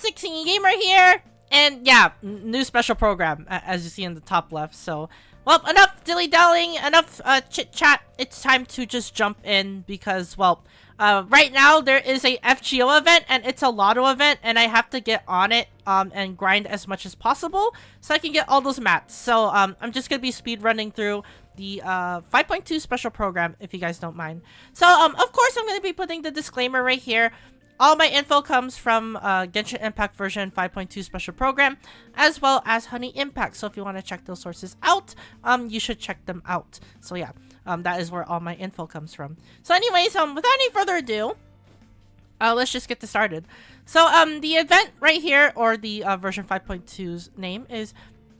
Fantastic Singing Gamer here, and yeah, new special program as you see in the top left. So, well, enough dilly-dallying, enough chit-chat. It's time to just jump in because, well, right now there is a FGO event and it's a lotto event, and I have to get on it and grind as much as possible so I can get all those mats. So I'm just gonna be speed running through the 5.2 special program if you guys don't mind. So of course I'm gonna be putting the disclaimer right here. All my info comes from Genshin Impact version 5.2 special program, as well as Honey Impact. So if you want to check those sources out, you should check them out. So yeah, that is where all my info comes from. So anyways, without any further ado, let's just get this started. So the event right here, or the version 5.2's name, is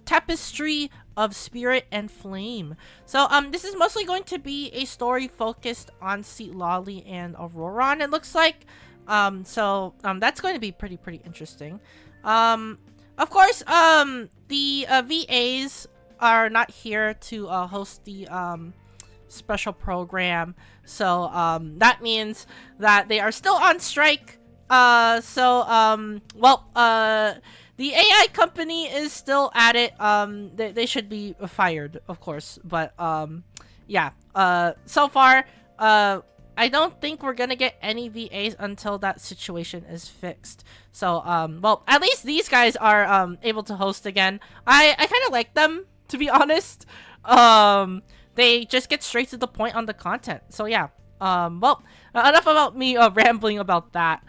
Tapestry of Spirit and Flame. So this is mostly going to be a story focused on Lolly and Ororon, it looks like. That's going to be pretty interesting. Of course, the VAs are not here to host the special program, so that means that they are still on strike. The AI company is still at it. They should be fired, of course, but yeah. So far, I don't think we're gonna get any VAs until that situation is fixed. So, well, at least these guys are able to host again. I kind of like them, to be honest. They just get straight to the point on the content. So yeah. Well, enough about me rambling about that.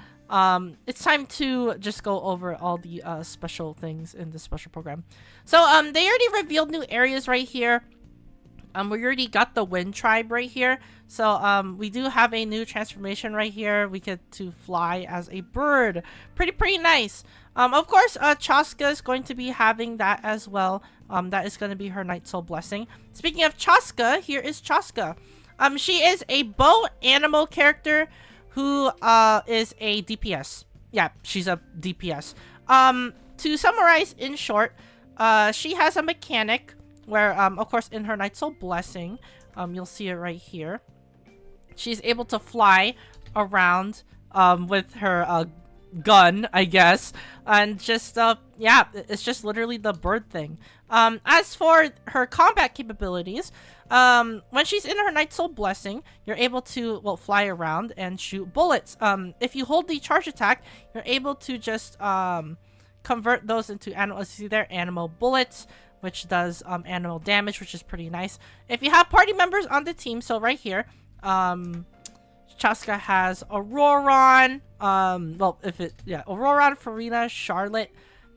It's time to just go over all the special things in the special program. So they already revealed new areas right here. We already got the Wind Tribe right here. So, we do have a new transformation right here. We get to fly as a bird. Pretty nice. Of course, Chasca is going to be having that as well. That is going to be her Night Soul Blessing. Speaking of Chasca, here is Chasca. She is a bow animal character who, is a DPS. Yeah, she's a DPS. To summarize in short, she has a mechanic where, of course, in her Night Soul Blessing, you'll see it right here. She's able to fly around with her gun, I guess, and just yeah, it's just literally the bird thing. As for her combat capabilities, when she's in her Night Soul Blessing, you're able to, well, fly around and shoot bullets. If you hold the charge attack, you're able to just convert those into animal. See there, animal bullets, which does animal damage, which is pretty nice. If you have party members on the team, so right here, Chasca has Ororon, Ororon, Farina, Charlotte,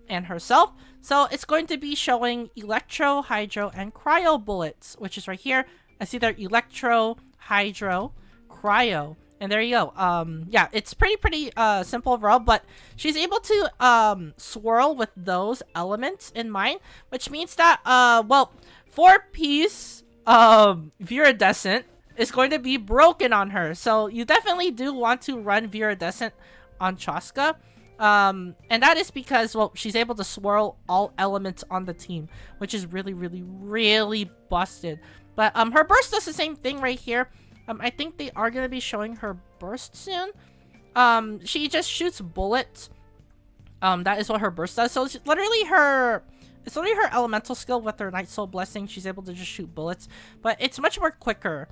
and herself. So it's going to be showing Electro, Hydro, and Cryo bullets, which is right here. I see there, Electro, Hydro, Cryo, and there you go. Yeah, it's pretty simple overall, but she's able to swirl with those elements in mind, which means that well, 4-piece Viridescent is going to be broken on her. So you definitely do want to run Viridescent on Chasca. And that is because, well, she's able to swirl all elements on the team, which is really busted. But her burst does the same thing right here. I think they are going to be showing her burst soon. She just shoots bullets. That is what her burst does. So it's literally her elemental skill with her Night Soul Blessing. She's able to just shoot bullets, but it's much more quicker.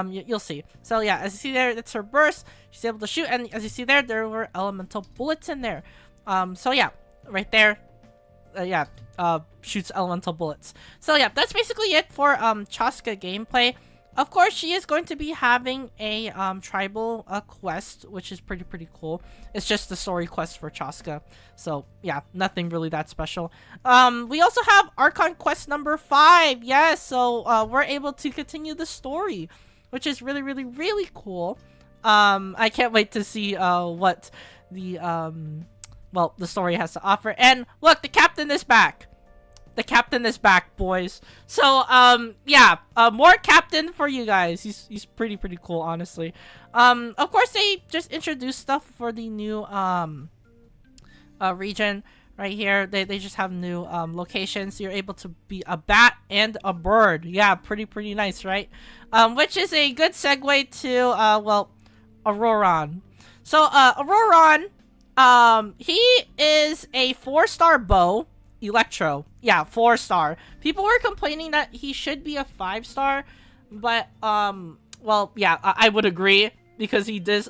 You'll see. So yeah, as you see there, that's her burst. She's able to shoot, and as you see there, there were elemental bullets in there. So yeah, right there, yeah, shoots elemental bullets. So yeah, that's basically it for Chasca gameplay. Of course, she is going to be having a tribal quest, which is pretty cool. It's just the story quest for Chasca. So yeah, nothing really that special. We also have Archon quest number 5. Yes, so we're able to continue the story, which is really cool. I can't wait to see what the well, the story has to offer. And look, the captain is back. The captain is back, boys. So, yeah, more captain for you guys. He's pretty cool, honestly. Of course, they just introduced stuff for the new, region right here. They just have new, locations. You're able to be a bat and a bird. Yeah, pretty nice, right? Which is a good segue to, well, Ororon. So, Ororon He is a 4-star bow. Electro. Yeah, 4-star. People were complaining that he should be a 5-star, but well, yeah, I would agree because he does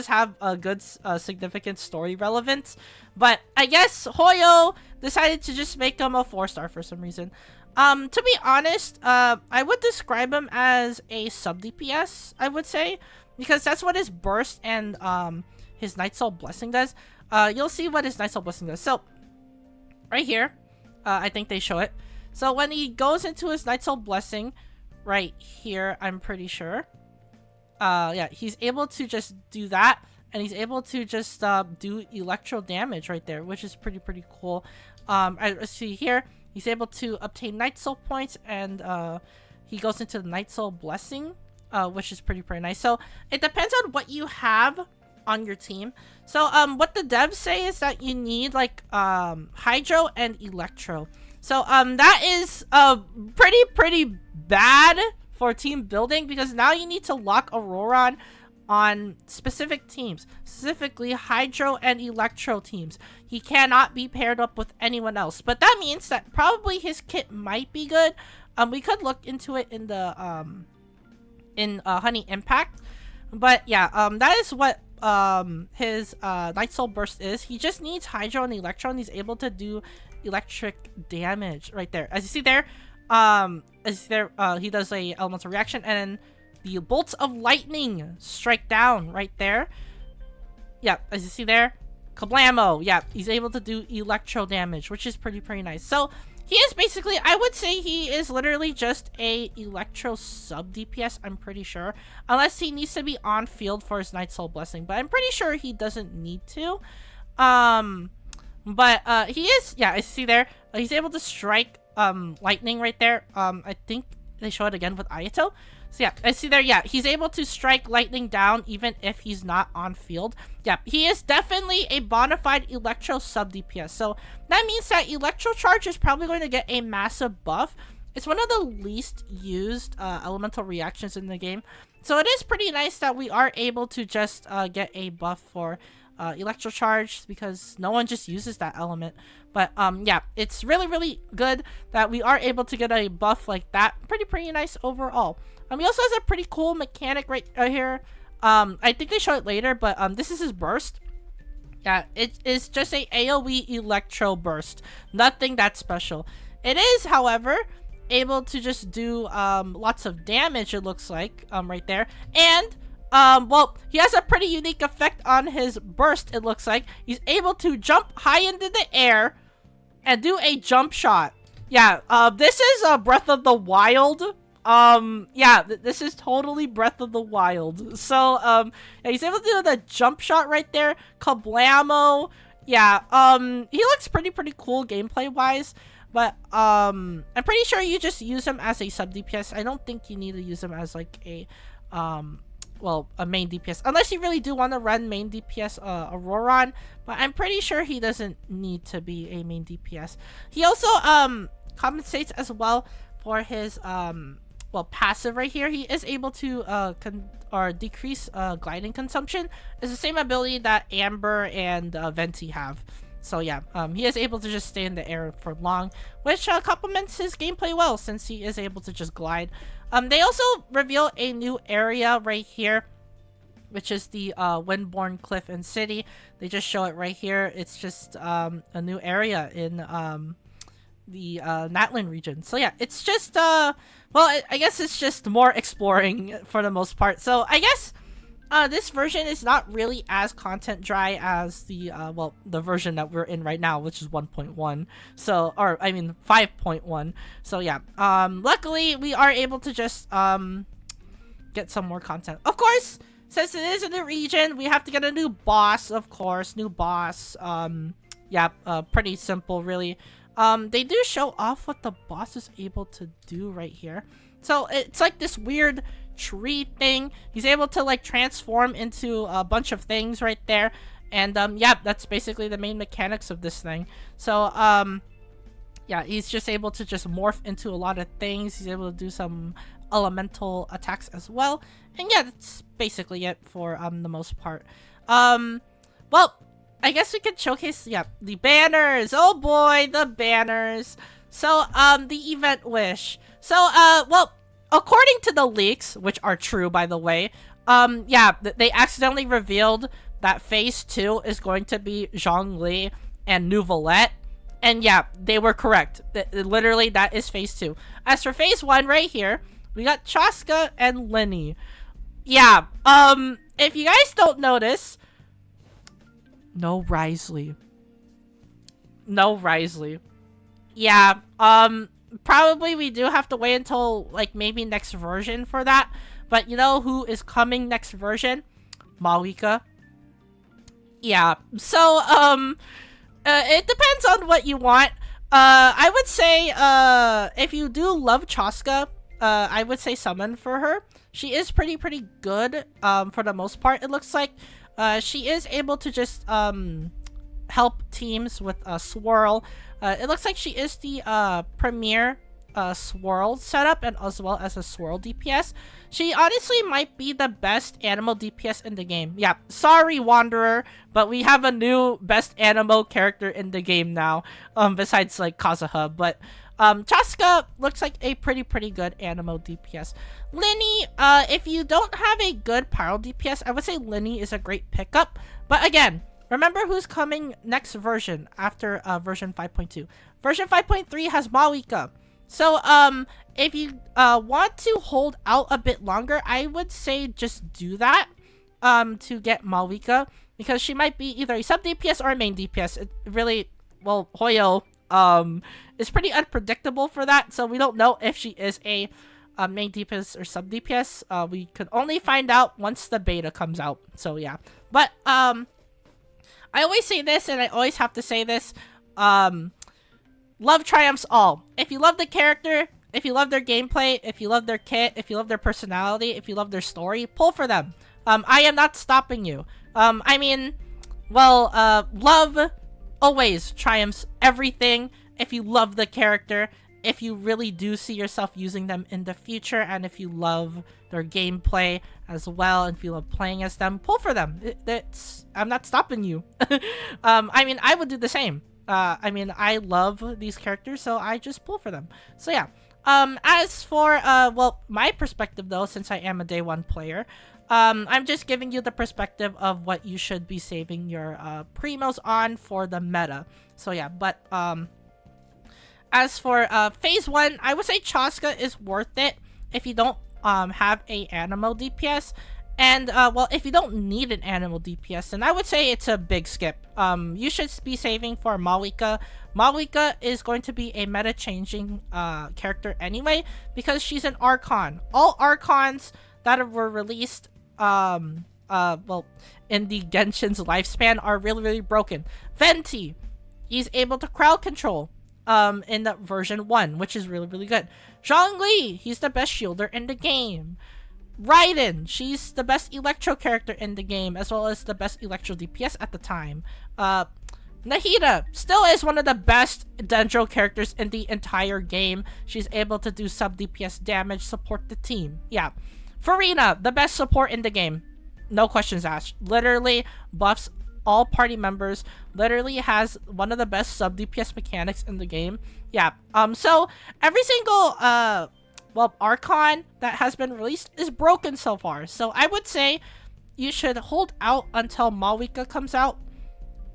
have a good significant story relevance, but I guess Hoyo decided to just make him a 4-star for some reason. To be honest, I would describe him as a sub DPS, I would say, because that's what his burst and his Night Soul Blessing does. You'll see what his Night Soul Blessing does. So right here, I think they show it. So when he goes into his Night Soul Blessing, right here, I'm pretty sure. Yeah, he's able to just do that, and he's able to just do electro damage right there, which is pretty cool. I see here, he's able to obtain Night Soul points, and he goes into the Night Soul Blessing, which is pretty nice. So it depends on what you have on your team. So what the devs say is that you need like Hydro and Electro. So that is pretty bad for team building, because now you need to lock Ororon on specific teams, specifically Hydro and Electro teams. He cannot be paired up with anyone else, but that means that probably his kit might be good. We could look into it in the Honey Impact, but yeah, that is what his Night Soul Burst is. He just needs Hydro and Electro, and he's able to do electric damage right there. As you see there, he does a elemental reaction, and the bolts of lightning strike down right there. Yeah, as you see there, kablamo. Yeah, he's able to do electro damage, which is pretty nice. So he is basically, I would say he is literally just a electro sub DPS, I'm pretty sure. Unless he needs to be on field for his Night Soul Blessing, but I'm pretty sure he doesn't need to. But he is, yeah, I see there, he's able to strike lightning right there. I think they show it again with Ayato. So yeah, I see there, yeah, he's able to strike lightning down even if he's not on field. Yeah, he is definitely a bona fide Electro sub DPS. So that means that Electro Charge is probably going to get a massive buff. It's one of the least used elemental reactions in the game. So it is pretty nice that we are able to just get a buff for Electro Charge, because no one just uses that element. But yeah, it's really good that we are able to get a buff like that. Pretty nice overall. He also has a pretty cool mechanic right here. I think they show it later, but this is his burst. Yeah, it is just a AoE Electro burst. Nothing that special. It is, however, able to just do lots of damage, it looks like, right there. And well, he has a pretty unique effect on his burst, it looks like. He's able to jump high into the air and do a jump shot. Yeah, this is Breath of the Wild. Yeah, this is totally Breath of the Wild. So, yeah, he's able to do the jump shot right there. Kablamo. Yeah, he looks pretty cool gameplay-wise. But, I'm pretty sure you just use him as a sub DPS. I don't think you need to use him as, like, a, well, a main DPS. Unless you really do want to run main DPS, Ororon. But I'm pretty sure he doesn't need to be a main DPS. He also, compensates as well for his, well, passive right here. He is able to decrease gliding consumption. It's the same ability that Amber and Venti have. So yeah, he is able to just stay in the air for long, which complements his gameplay well, since he is able to just glide. They also reveal a new area right here, which is the Windborn Cliff and City. They just show it right here. It's just a new area in the Natlan region. So yeah, it's just well, I guess it's just more exploring for the most part. So I guess this version is not really as content dry as the well, the version that we're in right now, which is 1.1. So, or I mean 5.1. So yeah, luckily we are able to just get some more content. Of course, since it is a new region, we have to get a new boss, of course. New boss. Yeah, pretty simple, really. They do show off what the boss is able to do right here. So it's like this weird tree thing. He's able to like transform into a bunch of things right there. And yeah, that's basically the main mechanics of this thing. So yeah, he's just able to just morph into a lot of things. He's able to do some elemental attacks as well. And yeah, that's basically it for the most part. Well, I guess we could showcase, yeah, the banners. Oh boy, the banners. So, the event wish. So, well, according to the leaks, which are true, by the way, yeah, they accidentally revealed that Phase 2 is going to be Zhongli and Neuvillette. And yeah, they were correct. Literally, that is Phase 2. As for Phase 1 right here, we got Chasca and Lyney. Yeah, if you guys don't notice, no Risley. No Risley. Yeah, probably we do have to wait until, like, maybe next version for that. But you know who is coming next version? Malika. Yeah, so, it depends on what you want. I would say, if you do love Chasca, I would say summon for her. She is pretty good, for the most part, it looks like. She is able to just, help teams with, Swirl. It looks like she is the, premier, Swirl setup, and as well as a Swirl DPS. She honestly might be the best Anemo DPS in the game. Yeah, sorry Wanderer, but we have a new best Anemo character in the game now, besides like Kazuha. But Chasca looks like a pretty good Anemo DPS. Lyney, if you don't have a good Pyro DPS, I would say Lyney is a great pickup. But again, remember who's coming next version after version 5.2. Version 5.3 has Malika. So, if you want to hold out a bit longer, I would say just do that to get Malika, because she might be either a sub DPS or a main DPS. It really, well, Hoyo is pretty unpredictable for that, so we don't know if she is a main DPS or sub DPS. We could only find out once the beta comes out. So yeah, but I always say this, and I always have to say this. Love triumphs all. If you love the character, if you love their gameplay, if you love their kit, if you love their personality, if you love their story, pull for them. I am not stopping you. I mean, well, love always triumphs everything. If you love the character, if you really do see yourself using them in the future, and if you love their gameplay as well, and if you love playing as them, pull for them. I'm not stopping you. I mean, I would do the same. I mean, I love these characters, so I just pull for them. So yeah. As for, well, my perspective though, since I am a day one player, I'm just giving you the perspective of what you should be saving your, primos on for the meta. So yeah, but, as for, phase 1, I would say Chasca is worth it if you don't, have a Anemo DPS. And, well, if you don't need an Anemo DPS, then I would say it's a big skip. You should be saving for Malika. Malika is going to be a meta-changing, character anyway, because she's an Archon. All Archons that were released, well, in the Genshin's lifespan are really broken. Venti, he's able to crowd control, in the version 1, which is really good. Zhongli, he's the best shielder in the game. Raiden, she's the best Electro character in the game, as well as the best Electro DPS at the time. Nahida still is one of the best Dendro characters in the entire game. She's able to do sub DPS damage, support the team. Yeah. Farina, the best support in the game. No questions asked. Literally buffs all party members. Literally has one of the best sub DPS mechanics in the game. Yeah. So every single well, Archon that has been released is broken so far. So I would say you should hold out until Malika comes out.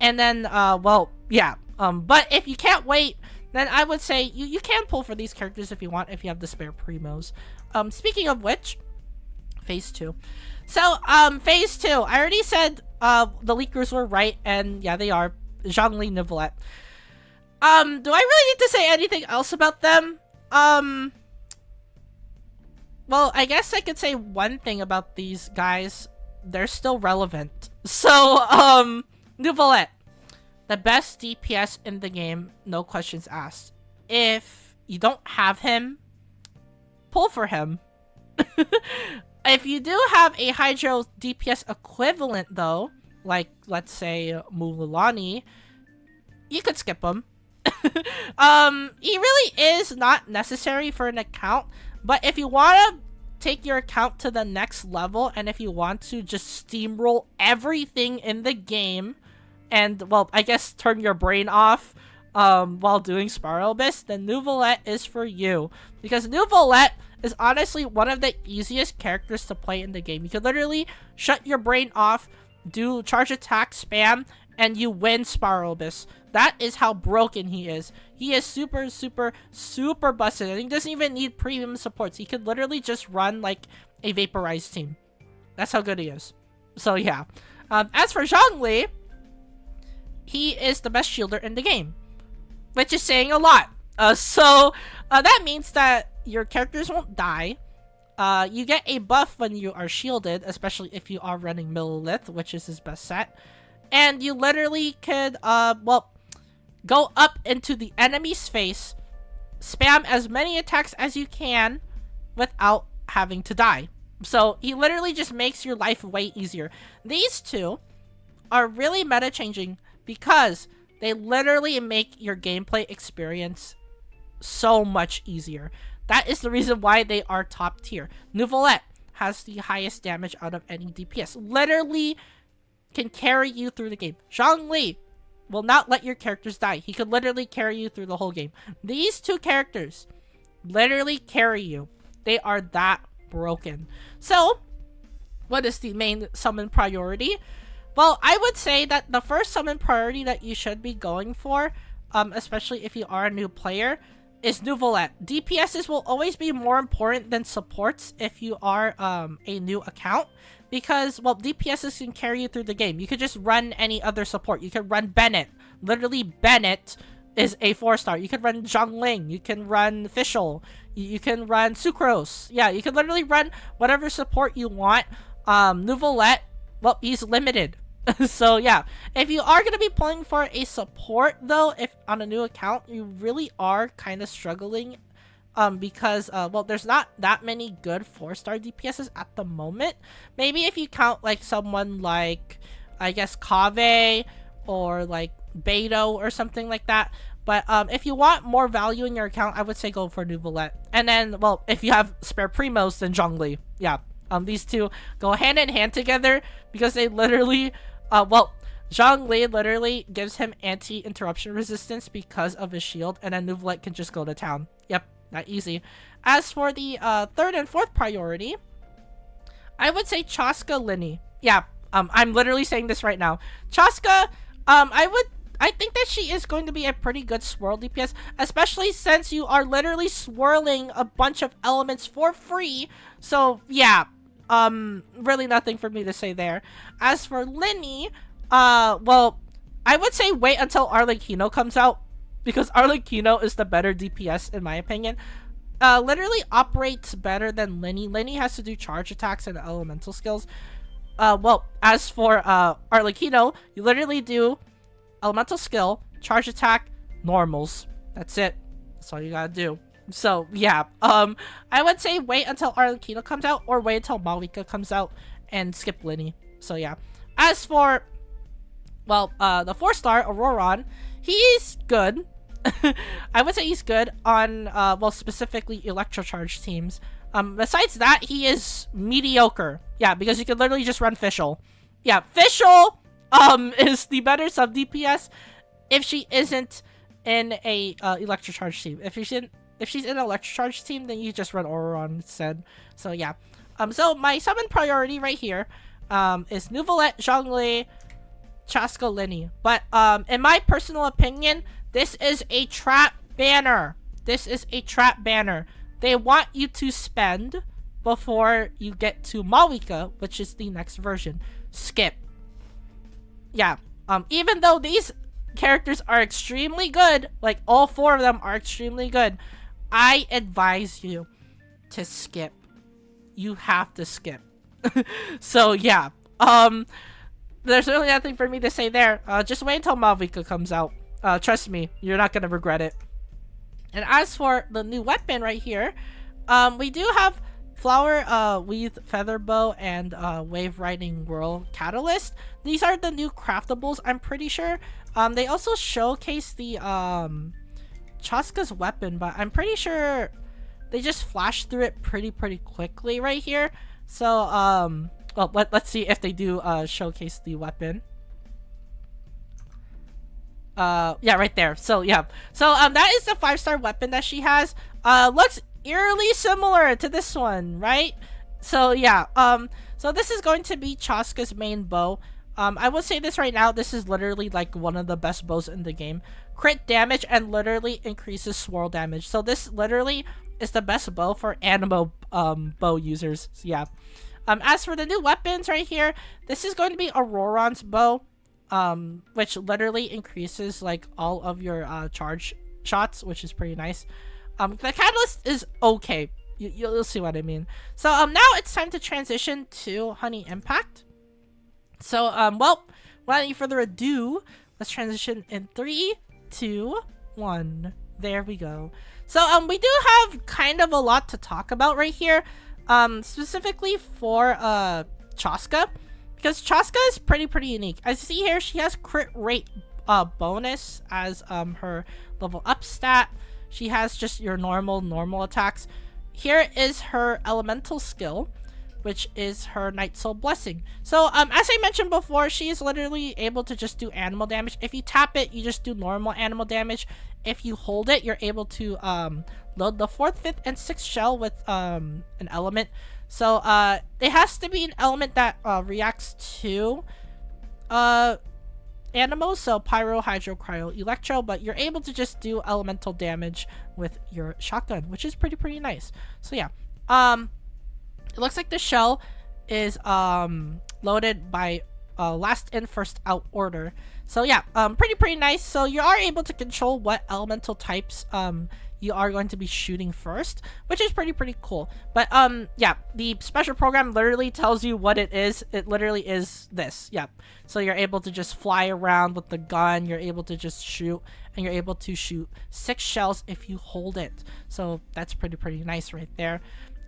And then, well, yeah. But if you can't wait, then I would say you can pull for these characters if you want, if you have the spare primos. Speaking of which, phase 2. So, phase 2. I already said, the leakers were right, and yeah, they are. Zhongli, Neuvillette. Do I really need to say anything else about them? Well, I guess I could say one thing about these guys. They're still relevant. So, Neuvillette. The best DPS in the game, no questions asked. If you don't have him, pull for him. If you do have a Hydro DPS equivalent though, like, let's say, Mulani, you could skip him. He really is not necessary for an account. But if you want to take your account to the next level, and if you want to just steamroll everything in the game, and, well, I guess turn your brain off while doing Spiral Abyss, then Neuvillette is for you. Because Neuvillette is honestly one of the easiest characters to play in the game. You can literally shut your brain off, do charge attack, spam, and you win Spiral Abyss. That is how broken he is. He is super, super, super busted. And he doesn't even need premium supports. He could literally just run like a vaporized team. That's how good he is. So yeah. As for Zhongli, he is the best shielder in the game, which is saying a lot. So that means that your characters won't die. You get a buff when you are shielded, especially if you are running Millilith, which is his best set. And you literally could, well, go up into the enemy's face, spam as many attacks as you can without having to die. So he literally just makes your life way easier. These two are really meta changing because they literally make your gameplay experience so much easier. That is the reason why they are top tier. Neuvillette has the highest damage out of any DPS. Literally can carry you through the game. Zhongli will not let your characters die. He could literally carry you through the whole game. These two characters literally carry you. They are that broken. So, what is the main summon priority? Well, I would say that the first summon priority that you should be going for, especially if you are a new player, is Neuvillette. DPSs will always be more important than supports if you are a new account. Because, well, DPSs can carry you through the game. You could just run any other support. You could run Bennett. Literally, Bennett is a 4-star. You could run Zhongli. You can run Fischl. You can run Sucrose. Yeah, you can literally run whatever support you want. Neuvillette, well, he's limited. So, yeah. If you are going to be playing for a support, though, if on a new account, you really are kind of struggling. Because, well, there's not that many good 4-star DPSs at the moment. Maybe if you count, like, someone like, I guess, Kave or, like, Beto or something like that. But, if you want more value in your account, I would say go for Neuvillette. And then, well, if you have spare primos, then Zhongli. Yeah, these two go hand in hand together because they literally, well, Zhongli literally gives him anti-interruption resistance because of his shield, and then Neuvillette can just go to town. Yep. Not easy. As for the third and fourth priority, I would say chasca lyney. Yeah, I'm literally saying this right now. Chasca, I think that she is going to be a pretty good swirl DPS, especially since you are literally swirling a bunch of elements for free. So yeah, really nothing for me to say there. As for lyney, well, I would say wait until Arlecchino comes out, because Arlecchino is the better DPS in my opinion. Literally operates better than lyney. Lyney has to do charge attacks and elemental skills. Well, as for Arlecchino, you literally do elemental skill, charge attack, normals. That's it. That's all you gotta do. So yeah, I would say wait until Arlecchino comes out, or wait until Malika comes out and skip lyney. So yeah. As for, well, the 4-star Ororon, he's good. I would say he's good on, well, specifically Electrocharge teams. Besides that, he is mediocre. Yeah, because you can literally just run Fischl. Yeah, Fischl, is the better sub DPS if she isn't in a, Electrocharge team. If she's in an Electrocharge team, then you just run Ororon instead. So yeah. So my summon priority right here, is Neuvillette, Zhongli, chasca lyney. But, in my personal opinion, this is a trap banner. This is a trap banner. They want you to spend before you get to Malika, which is the next version. Skip. Yeah. Even though these characters are extremely good, like all 4 of them are extremely good, I advise you to skip. You have to skip. So yeah. There's really nothing for me to say there. Just wait until Malika comes out. Trust me, you're not gonna regret it. And as for the new weapon right here, we do have Flower, Weave, Featherbow, and Wave Riding Whirl Catalyst. These are the new craftables, I'm pretty sure. They also showcase the Chasca's weapon, but I'm pretty sure they just flashed through it pretty quickly right here. So, well, let's see if they do showcase the weapon. Yeah, right there. So yeah, so that is the 5-star weapon that she has. Looks eerily similar to this one, right? So yeah, so this is going to be chasca's main bow. I will say this right now, this is literally like one of the best bows in the game. Crit damage and literally increases swirl damage. So this literally is the best bow for Anemo bow users. So yeah. As for the new weapons right here, this is going to be ororon's bow, which literally increases like all of your charge shots, which is pretty nice. The catalyst is okay. You'll see what I mean. So now it's time to transition to Honey Impact. So well, without any further ado, let's transition in 3, 2, 1. There we go. So we do have kind of a lot to talk about right here. Specifically for chasca, because chasca is pretty unique. As you see here, she has crit rate bonus as her level up stat. She has just your normal attacks. Here is her elemental skill, which is her Night Soul Blessing. So as I mentioned before, she is literally able to just do animal damage. If you tap it, you just do normal animal damage. If you hold it, you're able to load the 4th, 5th, and 6th shell with an element. So it has to be an element that reacts to animals, so pyro, hydro, cryo, electro, but you're able to just do elemental damage with your shotgun, which is pretty nice. So yeah, it looks like the shell is loaded by last in first out order. So yeah, pretty nice. So you are able to control what elemental types you are going to be shooting first, which is pretty cool. But yeah, the special program literally tells you what it is. It literally is this. Yeah, so you're able to just fly around with the gun, you're able to just shoot, and you're able to shoot 6 shells if you hold it. So that's pretty nice right there.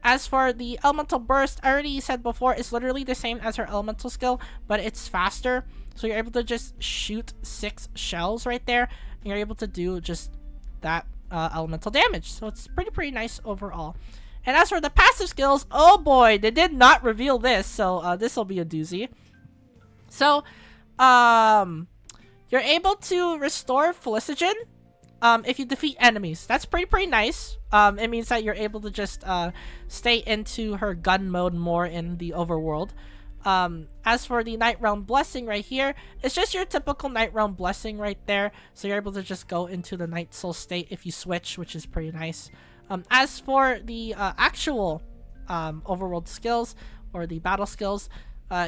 As for the elemental burst, I already said before, it's literally the same as her elemental skill, but it's faster. So you're able to just shoot 6 shells right there, and you're able to do just that elemental damage. So it's pretty nice overall. And as for the passive skills, oh boy, they did not reveal this, so this will be a doozy. So you're able to restore Felicigen if you defeat enemies. That's pretty nice. It means that you're able to just stay into her gun mode more in the overworld. As for the Night Realm Blessing right here, it's just your typical Night Realm Blessing right there. So you're able to just go into the Night Soul state if you switch, which is pretty nice. As for the actual overworld skills or the battle skills,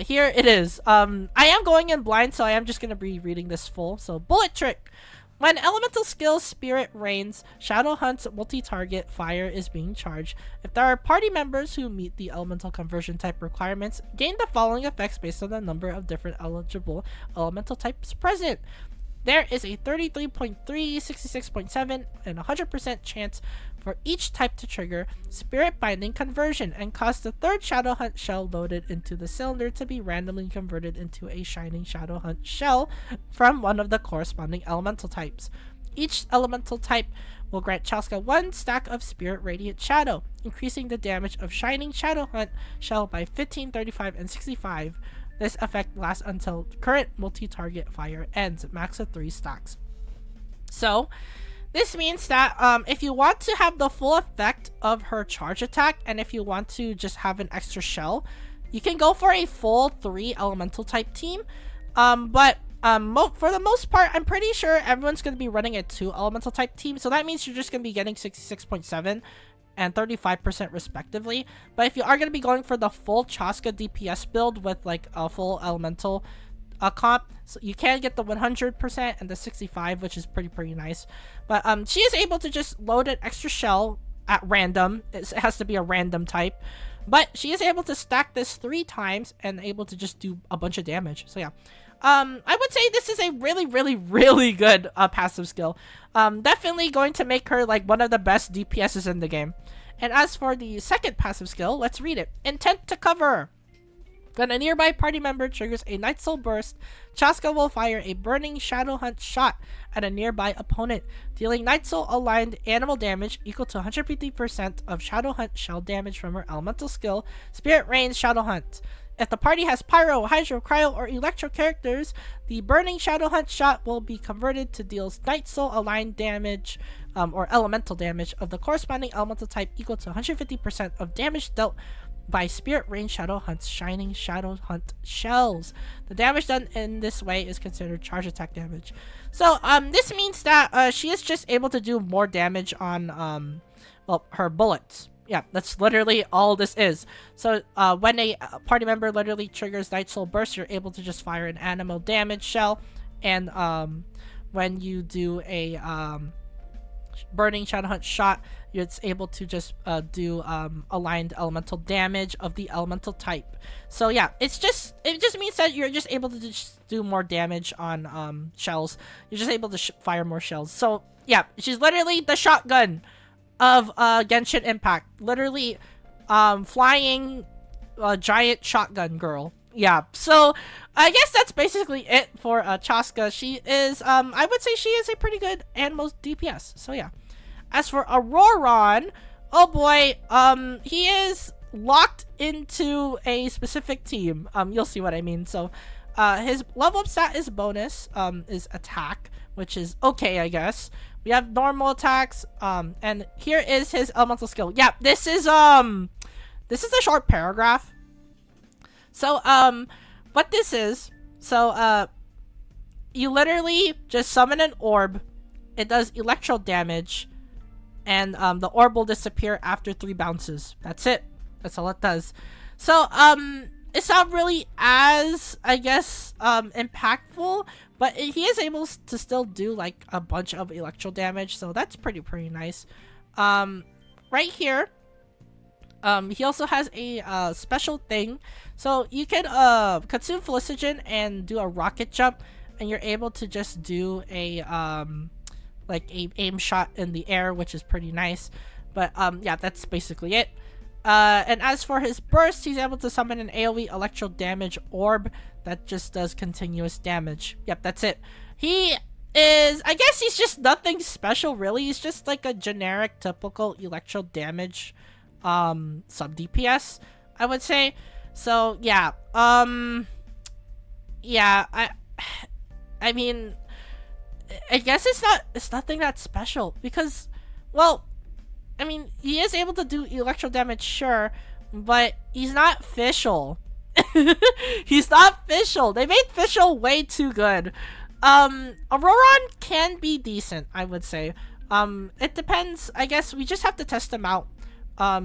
here it is. I am going in blind, so I am just going to be reading this full. So Bullet Trick. When elemental skill Spirit Reigns, Shadow Hunt's multi-target fire is being charged. If there are party members who meet the elemental conversion type requirements, gain the following effects based on the number of different eligible elemental types present. There is a 33.3, 66.7, and 100% chance for each type to trigger Spirit Binding conversion and cause the 3rd Shadow Hunt shell loaded into the cylinder to be randomly converted into a shining Shadow Hunt shell from one of the corresponding elemental types. Each elemental type will grant chasca 1 stack of Spirit Radiant Shadow, increasing the damage of shining Shadow Hunt shell by 15, 35, and 65. This effect lasts until current multi-target fire ends, max of 3 stacks. So this means that if you want to have the full effect of her charge attack, and if you want to just have an extra shell, you can go for a full 3 elemental type team. But for the most part, I'm pretty sure everyone's going to be running a 2 elemental type team. So that means you're just going to be getting 66.7 and 35% respectively. But if you are going to be going for the full chasca DPS build with like a full elemental comp, so you can get the 100% and the 65, which is pretty nice. But she is able to just load an extra shell at random. It has to be a random type, but she is able to stack this 3 times and able to just do a bunch of damage. So yeah, I would say this is a really good passive skill. Definitely going to make her like one of the best DPSs in the game. And as for the second passive skill, let's read it. Intent to cover. When a nearby party member triggers a Night Soul Burst, chasca will fire a burning Shadow Hunt shot at a nearby opponent, dealing Night Soul aligned animal damage equal to 150% of Shadow Hunt shell damage from her elemental skill, Spirit Reigns Shadow Hunt. If the party has Pyro, Hydro, Cryo, or Electro characters, the Burning Shadow Hunt shot will be converted to deal Night Soul aligned damage or elemental damage of the corresponding elemental type equal to 150% of damage dealt by Spirit Rain Shadow Hunt's Shining Shadow Hunt shells. The damage done in this way is considered charge attack damage. So this means that she is just able to do more damage on well, her bullets. Yeah, that's literally all this is. So when a party member literally triggers Night Soul Burst, you're able to just fire an Anemo damage shell, and when you do a Burning Shadow Hunt shot, it's able to just do aligned elemental damage of the elemental type. So yeah, it just means that you're just able to just do more damage on shells. You're just able to fire more shells. So yeah, she's literally the shotgun of Genshin Impact. Literally flying giant shotgun girl. Yeah, so I guess that's basically it for Chasca. She is I would say she is a pretty good Anemo DPS. So yeah. As for Ororon, oh boy, he is locked into a specific team. You'll see what I mean. So his level up stat is bonus, is attack, which is okay, I guess. We have normal attacks, and here is his elemental skill. Yeah, this is a short paragraph. So what this is, so you literally just summon an orb. It does electro damage, and the orb will disappear after 3 bounces. That's it. That's all it does. So it's not really as, I guess, impactful, but he is able to still do like a bunch of electro damage, so that's pretty nice. Right here, he also has a special thing. So you can consume Felicigen and do a rocket jump, and you're able to just do a like a aim shot in the air, which is pretty nice. But yeah, that's basically it. And as for his burst, he's able to summon an AoE electro damage orb that just does continuous damage. Yep, that's it. He is, I guess he's just nothing special really. He's just like a generic typical electro damage sub DPS, I would say. So yeah, yeah, I mean, I guess it's nothing that special because, well, I mean, he is able to do electro damage, sure, but he's not Fischl. He's not Fischl. They made Fischl way too good. Ororon can be decent, I would say. It depends. I guess we just have to test him out,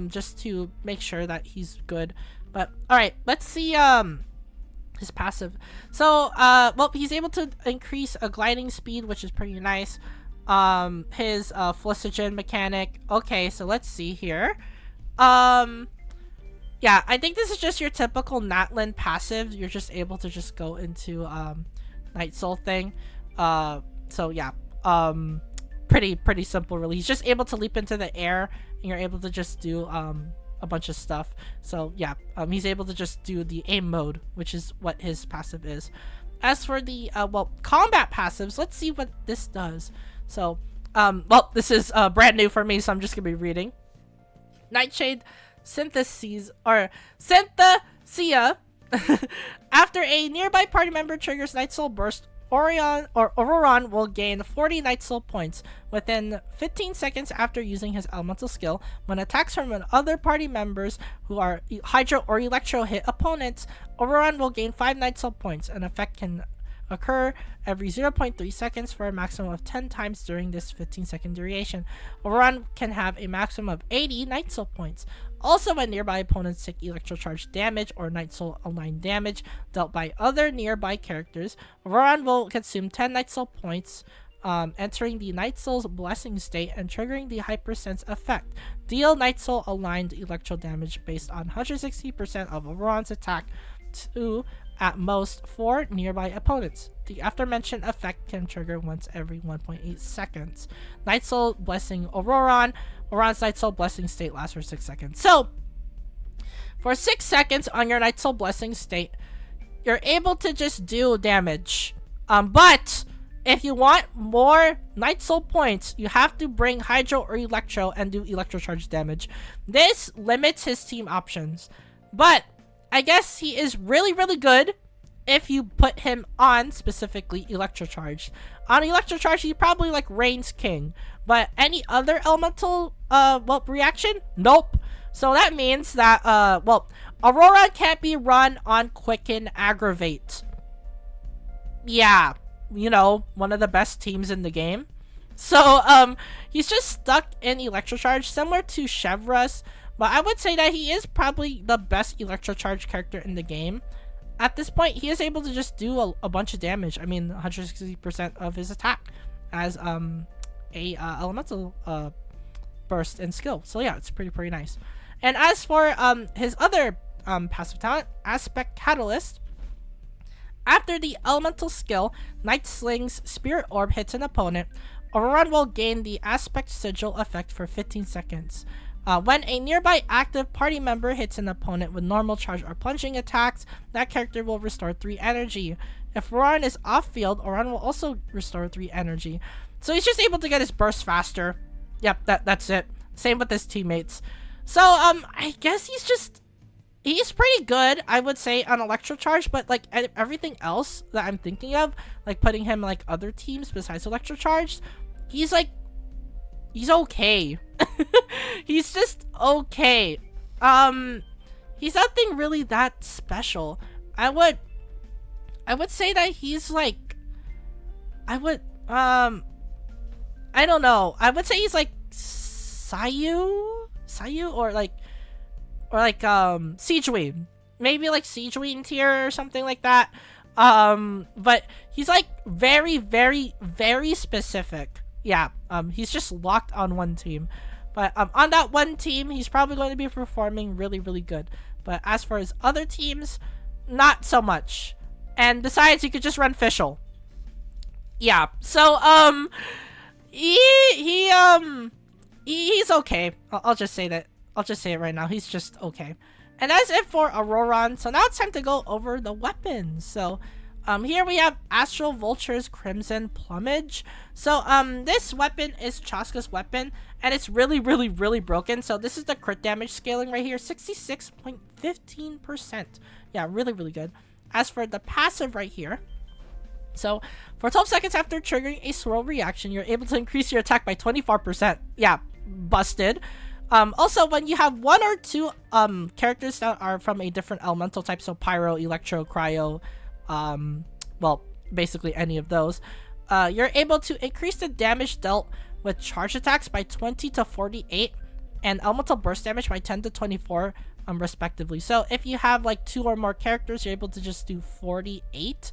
just to make sure that he's good. But all right, let's see his passive. So well, he's able to increase a gliding speed, which is pretty nice. His Felicigen mechanic. Okay, so let's see here. Yeah, I think this is just your typical Natlin passive. You're just able to just go into Night Soul thing. So yeah, pretty simple really. He's just able to leap into the air, and you're able to just do a bunch of stuff. So yeah, he's able to just do the aim mode, which is what his passive is. As for the well, combat passives, let's see what this does. So well, this is brand new for me, so I'm just gonna be reading. Nightshade Syntheses or Synthesia. After a nearby party member triggers Night Soul Burst, Ororon will gain 40 Night Soul points within 15 seconds after using his elemental skill. When attacks from other party members who are Hydro or Electro hit opponents, Ororon will gain 5 Night Soul points. An effect can occur every 0.3 seconds for a maximum of 10 times during this 15-second duration. Ororon can have a maximum of 80 Night Soul points. Also, when nearby opponents take electro charge damage or Night Soul aligned damage dealt by other nearby characters, Ororon will consume 10 Night Soul points, entering the Night Soul's blessing state and triggering the Hypersense effect. Deal Night Soul aligned electro damage based on 160% of Ororon's attack to at most 4 nearby opponents. The aforementioned effect can trigger once every 1.8 seconds. Night Soul blessing Ororon. Ororon's Night Soul blessing state lasts for 6 seconds. So, for 6 seconds on your Night Soul blessing state, you're able to just do damage. But if you want more Night Soul points, you have to bring Hydro or Electro and do electro charge damage. This limits his team options. But I guess he is really, really good if you put him on specifically Electrocharge. On Electrocharge, he probably like reigns king. But any other elemental reaction? Nope. So that means that Aurora can't be run on Quicken Aggravate. Yeah, you know, one of the best teams in the game. So he's just stuck in Electrocharge, similar to Chevreuse, but I would say that he is probably the best Electrocharge character in the game. At this point, he is able to just do a bunch of damage. I mean, 160% of his attack as elemental burst and skill. So yeah, it's pretty nice. And as for his other passive talent, Aspect Catalyst, after the elemental skill Night Sling's Spirit Orb hits an opponent, Ororon will gain the Aspect Sigil effect for 15 seconds. When a nearby active party member hits an opponent with normal charge or plunging attacks, that character will restore 3 energy. If Ororon is off-field, Ororon will also restore 3 energy. So he's just able to get his burst faster. Yep, that's it. Same with his teammates. So, I guess he's pretty good, I would say, on Electrocharge, but like everything else that I'm thinking of, like putting him like other teams besides Electrocharge, he's okay. He's just okay. He's nothing really that special. I would say that he's like, I don't know. I would say he's like Sayu or like Siegeween. Maybe like Siegeween tier or something like that. But he's like very specific. Yeah, he's just locked on one team. But on that one team, he's probably going to be performing really good. But as for his other teams, not so much. And besides, he could just run Fischl. Yeah, so he's okay. I'll just say that. I'll just say it right now. He's just okay. And that's it for Auroron. So now it's time to go over the weapons. So here we have Astral Vulture's Crimson Plumage. So this weapon is Chasca's weapon, and it's really broken. So this is the crit damage scaling right here, 66.15%. Yeah, really good. As for the passive right here, so for 12 seconds after triggering a swirl reaction, you're able to increase your attack by 24%. Yeah, busted. Also, when you have 1 or 2 characters that are from a different elemental type, so Pyro, Electro, Cryo, well, basically any of those, you're able to increase the damage dealt with charge attacks by 20 to 48 and elemental burst damage by 10 to 24 respectively. So if you have like 2 or more characters, you're able to just do 48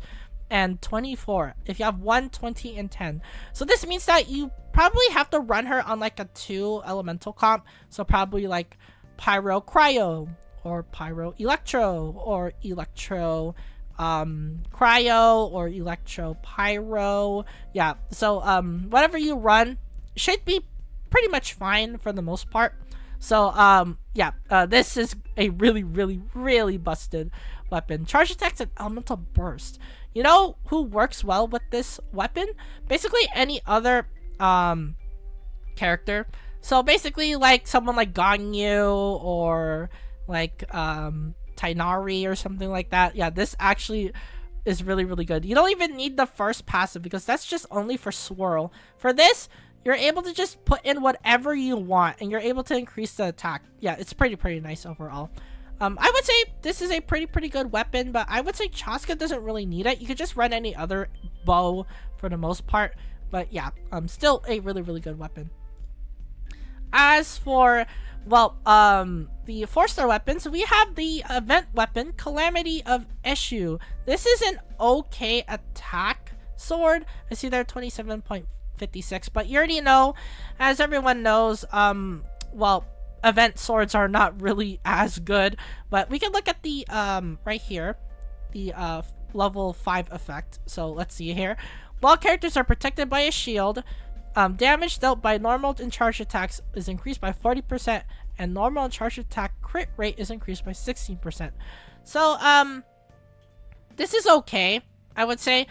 and 24 if you have 1, 20, and 10. So this means that you probably have to run her on like a 2 elemental comp, so probably like Pyro Cryo or Pyro Electro or Electro Cryo or Electro Pyro. Yeah, so whatever you run should be pretty much fine for the most part. So yeah, this is a really busted weapon. Charge attacks and elemental burst. You know who works well with this weapon? Basically any other character. So basically like someone like Ganyu or like Tainari or something like that. Yeah, this actually is really good. You don't even need the first passive because that's just only for swirl. For this, you're able to just put in whatever you want and you're able to increase the attack. Yeah, it's pretty nice overall. I would say this is a pretty good weapon, but I would say Chasca doesn't really need it. You could just run any other bow for the most part. But yeah, still a really good weapon. As for, well, the 4-star weapons, we have the event weapon, Calamity of Eshu. This is an okay attack sword. I see there 27.56, but you already know, as everyone knows, well, event swords are not really as good. But we can look at the, right here, the level 5 effect. So let's see here. While characters are protected by a shield, damage dealt by normal and charged attacks is increased by 40%, and normal and charged attack crit rate is increased by 16%. So, this is okay, I would say.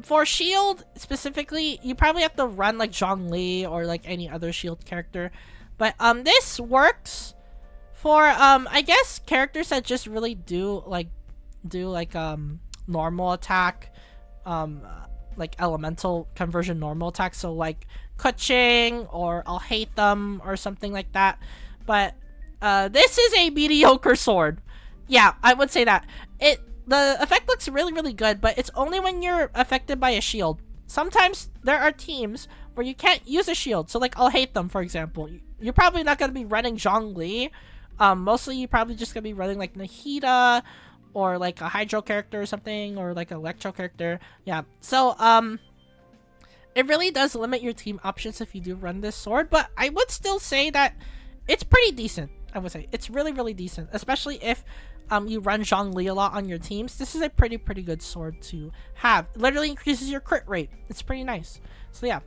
For shield, specifically, you probably have to run like Zhongli or like any other shield character. But, this works for I guess characters that just really do like normal attack, like elemental conversion normal attack, so like Kuching or I'll hate them or something like that. But this is a mediocre sword. Yeah, I would say that. The effect looks really, really good, but it's only when you're affected by a shield. Sometimes there are teams where you can't use a shield, so like I'll hate them, for example. You're probably not going to be running zhongli. Mostly you're probably just going to be running like Nahida or like a hydro character or something, or like an electro character. Yeah, so it really does limit your team options if you do run this sword, but I would still say that it's pretty decent. I would say it's really, really decent, especially if you run Zhongli a lot on your teams. This is a pretty good sword to have. It literally increases your crit rate. It's pretty nice. So yeah.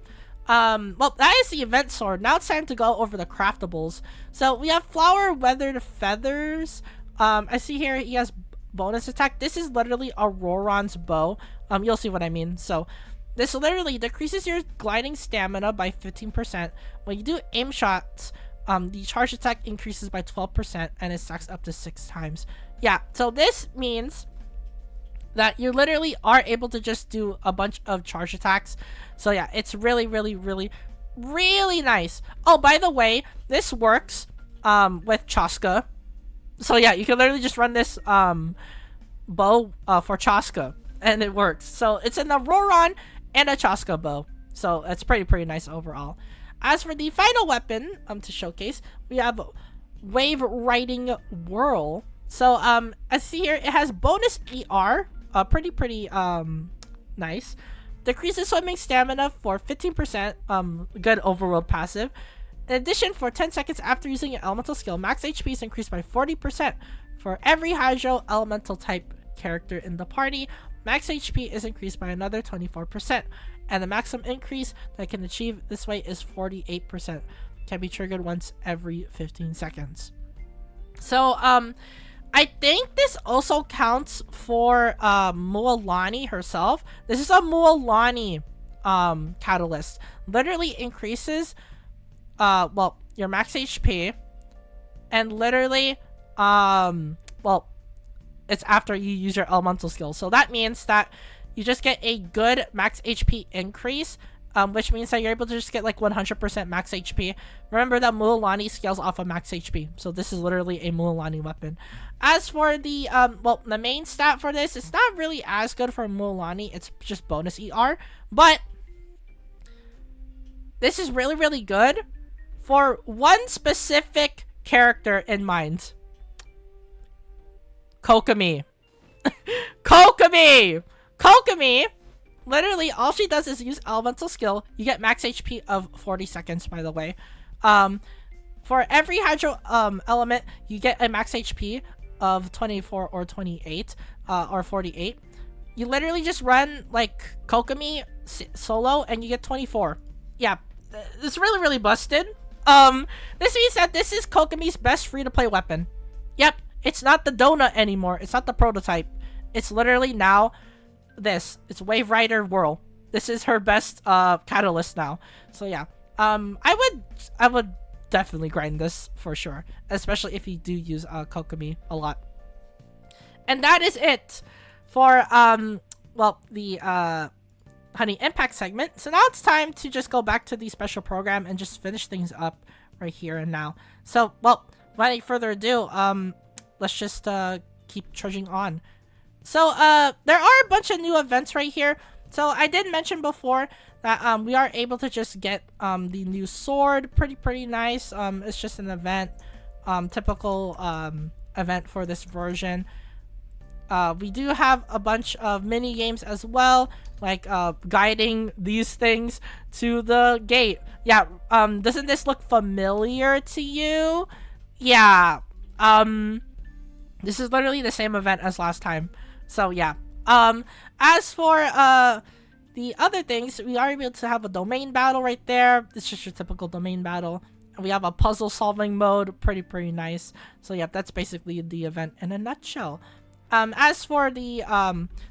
Well, that is the event sword. Now it's time to go over the craftables. So we have Flower Weathered Feathers. I see here he has bonus attack. This is literally Ororon's bow. You'll see what I mean. So this literally decreases your gliding stamina by 15%. When you do aim shots, the charge attack increases by 12% and it stacks up to 6 times. Yeah, so this means that you literally are able to just do a bunch of charge attacks. So yeah, it's really nice. Oh, by the way, this works with chasca. So yeah, you can literally just run this bow for chasca and it works. So it's an ororon and a chasca bow. So it's pretty nice overall. As for the final weapon to showcase, we have Wave Riding Whirl. So as see here, it has bonus ER, pretty nice. Decreases swimming stamina for 15%, good overworld passive. In addition, for 10 seconds after using an elemental skill, max HP is increased by 40% for every hydro elemental type character in the party. Max HP is increased by another 24%, and the maximum increase that can achieve this way is 48%. Can be triggered once every 15 seconds. So I think this also counts for Mualani herself. This is a Mualani catalyst. Literally increases well, your max HP, and literally well, it's after you use your elemental skill. So that means that you just get a good max HP increase, which means that you're able to just get like 100% max HP. Remember that Mualani scales off of max HP, so this is literally a Mualani weapon. As for the well, the main stat for this, it's not really as good for Mualani. It's just bonus ER, but this is really good for one specific character in mind. Kokomi. Kokomi! Literally, all she does is use elemental skill. You get max HP of 40 seconds, by the way. For every hydro element, you get a max HP of 24 or 28, or 48. You literally just run, like, Kokomi solo, and you get 24. Yeah, it's really busted. This means that this is Kokomi's best free-to-play weapon. Yep. It's not the donut anymore. It's not the prototype. It's literally now this. It's Wave Rider Whirl. This is her best catalyst now. So yeah. I would definitely grind this for sure, especially if you do use Kokomi a lot. And that is it for well, the Honey Impact segment. So now it's time to just go back to the special program and just finish things up right here and now. So, well, without any further ado, let's just keep trudging on. So there are a bunch of new events right here. So I did mention before that we are able to just get the new sword. Pretty nice. It's just an event, typical event for this version. We do have a bunch of mini games as well, like guiding these things to the gate. Yeah, doesn't this look familiar to you? Yeah. This is literally the same event as last time. So yeah. As for the other things, we are able to have a domain battle right there. It's just your typical domain battle. We have a puzzle solving mode. Pretty nice. So yeah, that's basically the event in a nutshell. As for the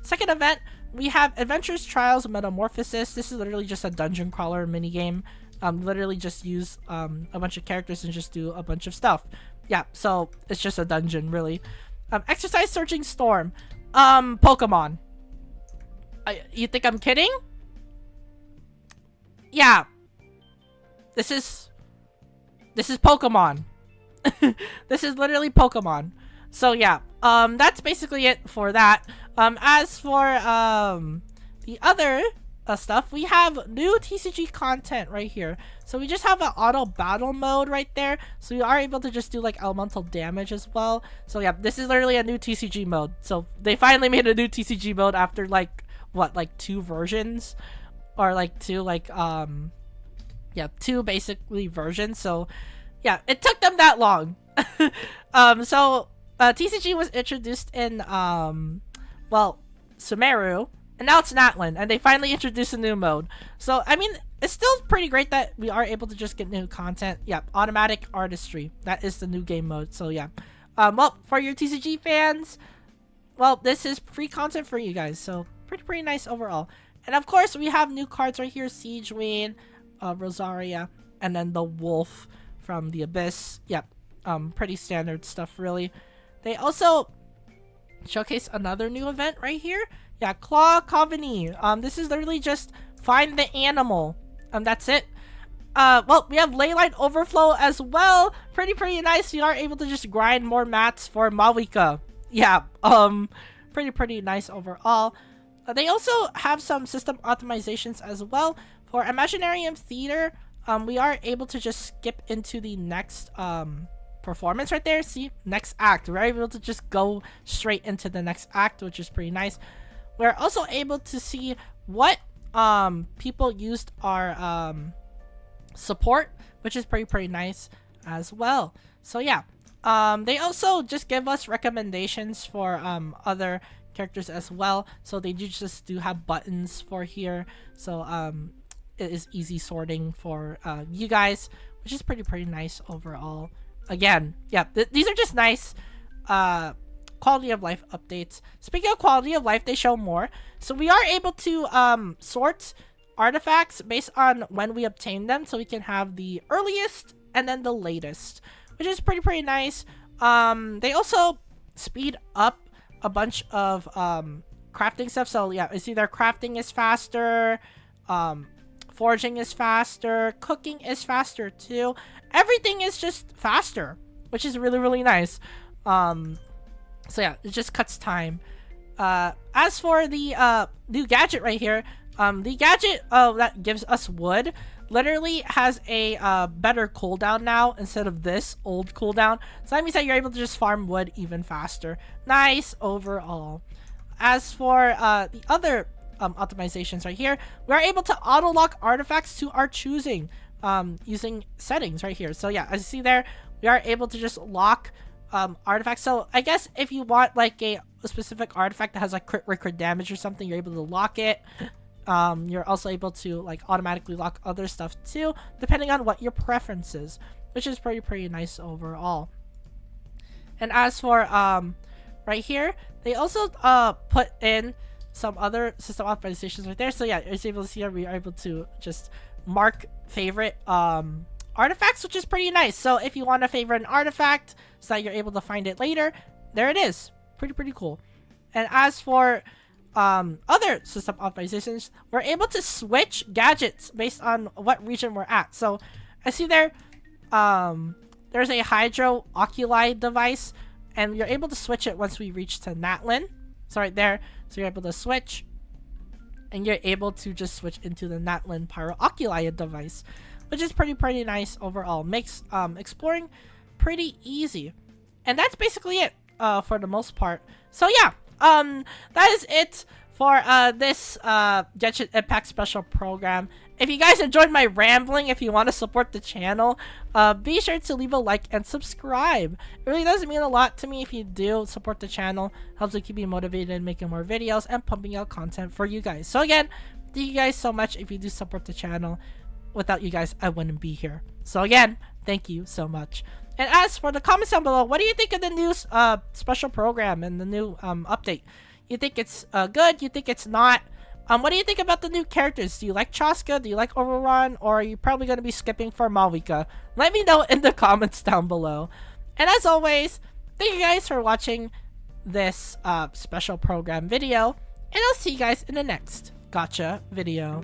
second event, we have Adventures, Trials, Metamorphosis. This is literally just a dungeon crawler minigame. Literally just use a bunch of characters and just do a bunch of stuff. Yeah, so it's just a dungeon, really. Exercise Searching Storm. Pokemon. You think I'm kidding? Yeah. This is Pokemon. This is literally Pokemon. So yeah, that's basically it for that. As for the other stuff, we have new TCG content right here. So we just have an auto battle mode right there. So you are able to just do like elemental damage as well. So yeah, this is literally a new TCG mode. So they finally made a new TCG mode after like what, like 2 versions, or like 2 like two basically versions. So yeah, it took them that long. So TCG was introduced in well, Sumeru, and now it's Natlan, and they finally introduced a new mode. So I mean, it's still pretty great that we are able to just get new content. Yeah, automatic artistry, that is the new game mode. So yeah, well, for your TCG fans, well, this is free content for you guys, so pretty nice overall. And of course, we have new cards right here: Siege Wayne, Rosaria, and then the Wolf from the Abyss. Yep, pretty standard stuff, really. They also showcase another new event right here. Yeah, Claw Coveney. This is literally just find the animal. That's it. Well, we have Leyline Overflow as well. Pretty nice. You are able to just grind more mats for Mawika. Yeah, pretty nice overall. They also have some system optimizations as well. For Imaginarium Theater, we are able to just skip into the next performance right there. See, next act. We're able to just go straight into the next act, which is pretty nice. We're also able to see what people used our support, which is pretty nice as well. So yeah, they also just give us recommendations for other characters as well. So they just do have buttons for here. So it is easy sorting for you guys, which is pretty nice overall. Again, yeah, these are just nice quality of life updates. Speaking of quality of life, they show more. So we are able to sort artifacts based on when we obtain them, so we can have the earliest and then the latest, which is pretty nice. They also speed up a bunch of crafting stuff. So yeah, it's either crafting is faster, forging is faster, cooking is faster too. Everything is just faster, which is really nice. So yeah, it just cuts time. As for the new gadget right here, the gadget that gives us wood literally has a better cooldown now instead of this old cooldown. So that means that you're able to just farm wood even faster. Nice overall. As for the other optimizations right here, we are able to auto lock artifacts to our choosing using settings right here. So yeah, as you see there, we are able to just lock artifacts. So I guess if you want like a specific artifact that has like crit damage or something, you're able to lock it. You're also able to like automatically lock other stuff too, depending on what your preference is, which is pretty nice overall. And as for right here, they also put in some other system optimizations right there. So yeah, you're able to see here we are able to just mark favorite artifacts, which is pretty nice. So if you want to favorite an artifact so that you're able to find it later, there it is. Pretty cool. And as for other system optimizations, we're able to switch gadgets based on what region we're at. So I see there, there's a Hydro Oculi device, and you're able to switch it once we reach to Natlan. So right there, so you're able to switch, and you're able to just switch into the Natlan Pyro Oculi device, which is pretty nice overall. Makes exploring pretty easy. And that's basically it for the most part. So yeah, that is it for this Genshin Impact special program. If you guys enjoyed my rambling, if you want to support the channel, be sure to leave a like and subscribe. It really does mean a lot to me if you do support the channel. Helps me keep me motivated, making more videos and pumping out content for you guys. So again, thank you guys so much if you do support the channel. Without you guys, I wouldn't be here. So again, thank you so much. And as for the comments down below, what do you think of the new special program and the new update? You think it's good? You think it's not? What do you think about the new characters? Do you like Chasca? Do you like Ororon? Or are you probably going to be skipping for Mawika? Let me know in the comments down below. And as always, thank you guys for watching this special program video, and I'll see you guys in the next gotcha video.